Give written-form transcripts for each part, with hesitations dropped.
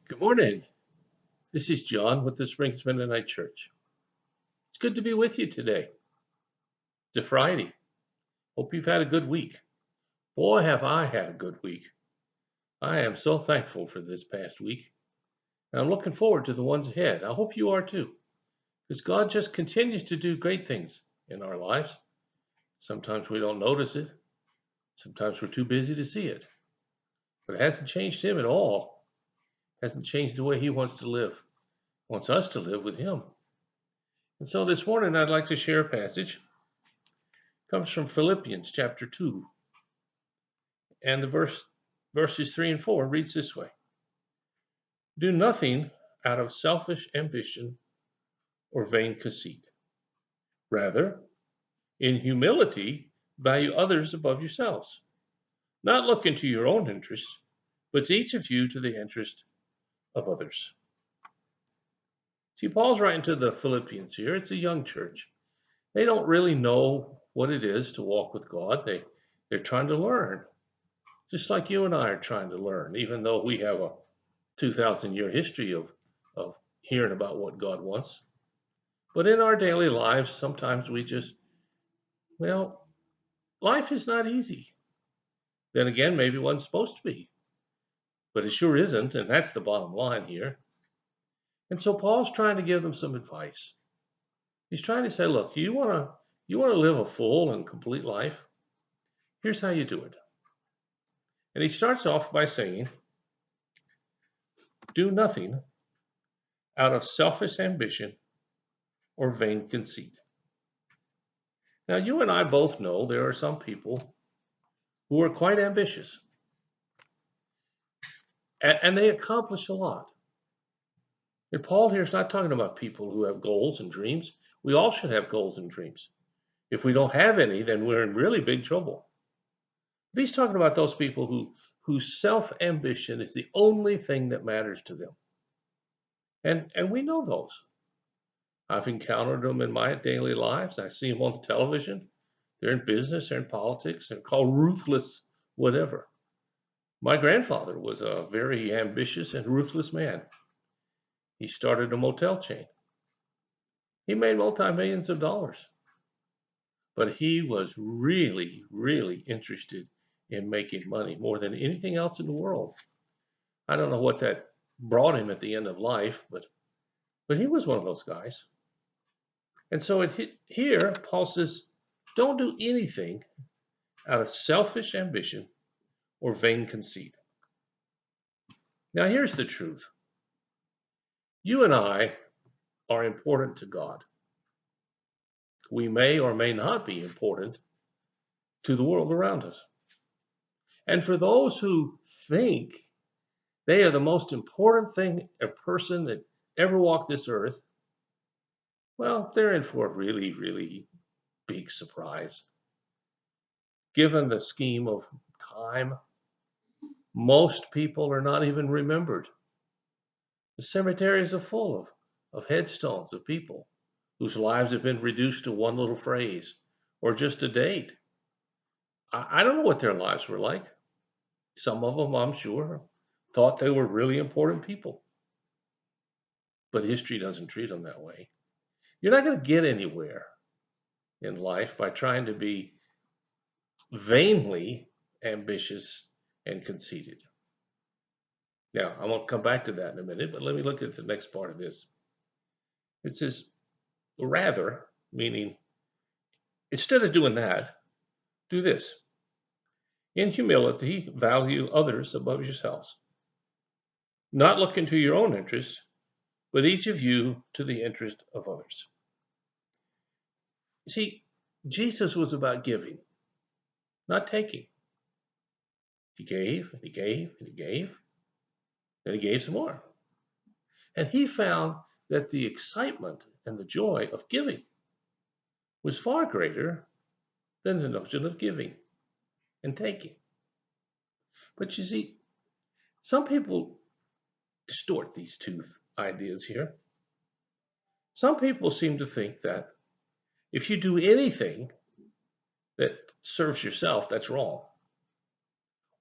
Good morning. This is John with the Springs Mennonite Church. It's good to be with you today. It's a Friday. Hope you've had a good week. Boy, have I had a good week. I am so thankful for this past week. And I'm looking forward to the ones ahead. I hope you are too, because God just continues to do great things in our lives. Sometimes we don't notice it. Sometimes we're too busy to see it. But it hasn't changed Him at all. It hasn't changed the way He wants to live. He wants us to live with Him. And so this morning I'd like to share a passage. It comes from Philippians chapter 2. And verses 3 and 4 reads this way: Do nothing out of selfish ambition or vain conceit. Rather, in humility, value others above yourselves, not looking to your own interest, but each of you to the interest of others. See, Paul's writing to the Philippians here. It's a young church. They don't really know what it is to walk with God. They're trying to learn, just like you and I are trying to learn, even though we have a 2,000-year history of hearing about what God wants. But in our daily lives, sometimes we just, life is not easy. Then again, maybe one's supposed to be, but it sure isn't, and that's the bottom line here. And so Paul's trying to give them some advice. He's trying to say, look, you want to live a full and complete life? Here's how you do it. And he starts off by saying, do nothing out of selfish ambition or vain conceit. Now, you and I both know there are some people who are quite ambitious, and they accomplish a lot. And Paul here is not talking about people who have goals and dreams. We all should have goals and dreams. If we don't have any, then we're in really big trouble. But he's talking about those people whose self-ambition is the only thing that matters to them. And we know those. I've encountered them in my daily lives. I see them on the television. They're in business, they're in politics, they're called ruthless whatever. My grandfather was a very ambitious and ruthless man. He started a motel chain. He made multi-millions of dollars. But he was really, really interested in making money more than anything else in the world. I don't know what that brought him at the end of life, but he was one of those guys. And so here, Paul says, don't do anything out of selfish ambition or vain conceit. Now, here's the truth. You and I are important to God. We may or may not be important to the world around us. And for those who think they are the most important thing, a person that ever walked this earth, well, they're in for a really, really big surprise. Given the scheme of time, most people are not even remembered. The cemeteries are full of headstones of people whose lives have been reduced to one little phrase or just a date. I don't know what their lives were like. Some of them, I'm sure, thought they were really important people. But history doesn't treat them that way. You're not going to get anywhere in life by trying to be vainly ambitious and conceited. Now, I'm going to come back to that in a minute, but let me look at the next part of this. It says, rather, meaning instead of doing that, do this. In humility, value others above yourselves, not looking to your own interest, but each of you to the interest of others. You see, Jesus was about giving, not taking. He gave, and he gave, and he gave, and he gave some more. And he found that the excitement and the joy of giving was far greater than the notion of giving and taking. But you see, some people distort these two ideas here. Some people seem to think that if you do anything that serves yourself, that's wrong.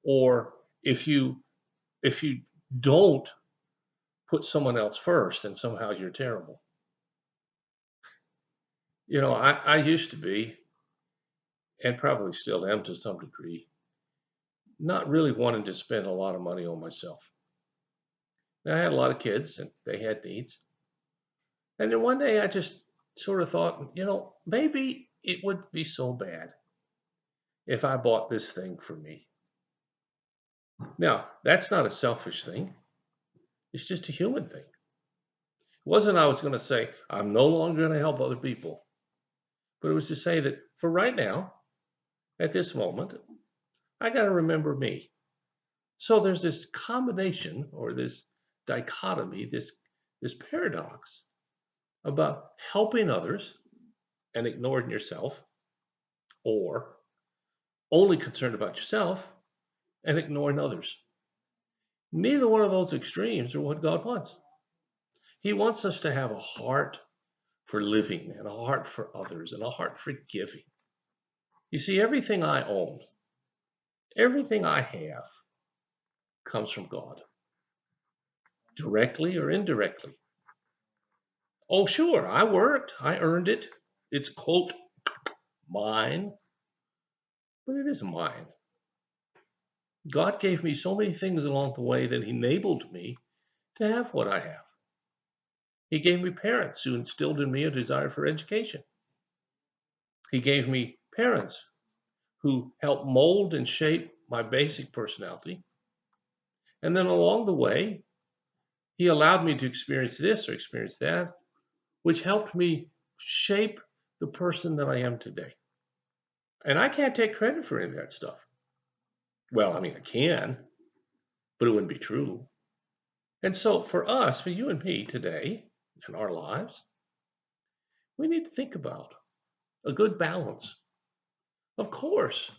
Or if you don't put someone else first and somehow you're terrible. I used to be, and probably still am to some degree, not really wanting to spend a lot of money on myself. Now, I had a lot of kids and they had needs. And then one day I just sort of thought, maybe it wouldn't be so bad if I bought this thing for me. Now, that's not a selfish thing. It's just a human thing. It wasn't I was going to say, I'm no longer going to help other people. But it was to say that for right now, at this moment, I got to remember me. So there's this combination or this dichotomy, this paradox about helping others and ignoring yourself, or only concerned about yourself and ignoring others. Neither one of those extremes are what God wants. He wants us to have a heart for living and a heart for others and a heart for giving. You see, everything I own, everything I have comes from God, directly or indirectly. Oh, sure, I worked, I earned it. It's, quote, mine, but it isn't mine. God gave me so many things along the way that enabled me to have what I have. He gave me parents who instilled in me a desire for education. He gave me parents who helped mold and shape my basic personality. And then along the way, he allowed me to experience this or experience that, which helped me shape the person that I am today. And I can't take credit for any of that stuff. Well, I mean, I can, but it wouldn't be true. And so for us, for you and me today in our lives, we need to think about a good balance. Of course,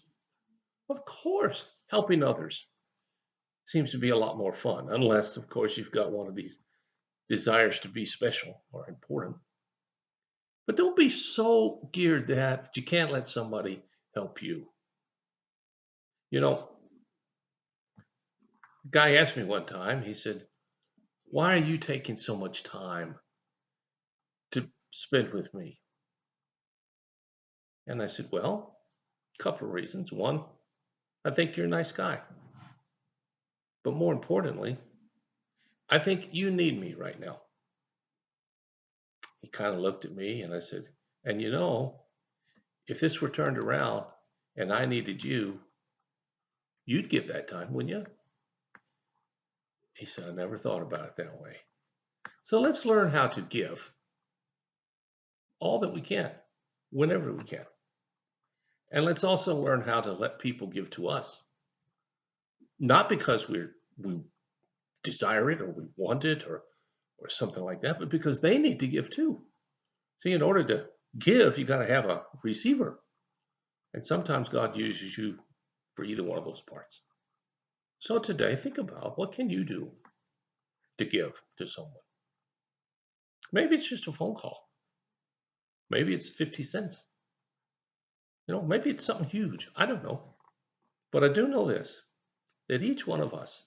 helping others seems to be a lot more fun, unless, of course, you've got one of these desires to be special or important. But don't be so geared that you can't let somebody help you. A guy asked me one time, he said, why are you taking so much time to spend with me? And I said, well, a couple of reasons. One, I think you're a nice guy. But more importantly, I think you need me right now. He kind of looked at me and I said, and if this were turned around and I needed you, you'd give that time, wouldn't you? He said, I never thought about it that way. So let's learn how to give all that we can, whenever we can. And let's also learn how to let people give to us. Not because we desire it or we want it or something like that, but because they need to give too. See, in order to give, you got to have a receiver. And sometimes God uses you for either one of those parts. So today, think about what can you do to give to someone? Maybe it's just a phone call. Maybe it's 50 cents. Maybe it's something huge. I don't know. But I do know this, that each one of us,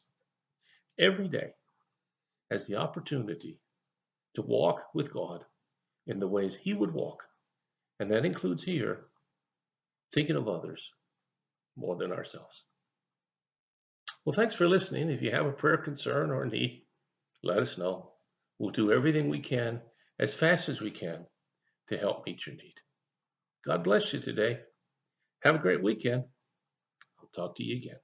every day, has the opportunity to walk with God in the ways He would walk. And that includes here, thinking of others more than ourselves. Well, thanks for listening. If you have a prayer concern or need, let us know. We'll do everything we can as fast as we can to help meet your need. God bless you today. Have a great weekend. I'll talk to you again.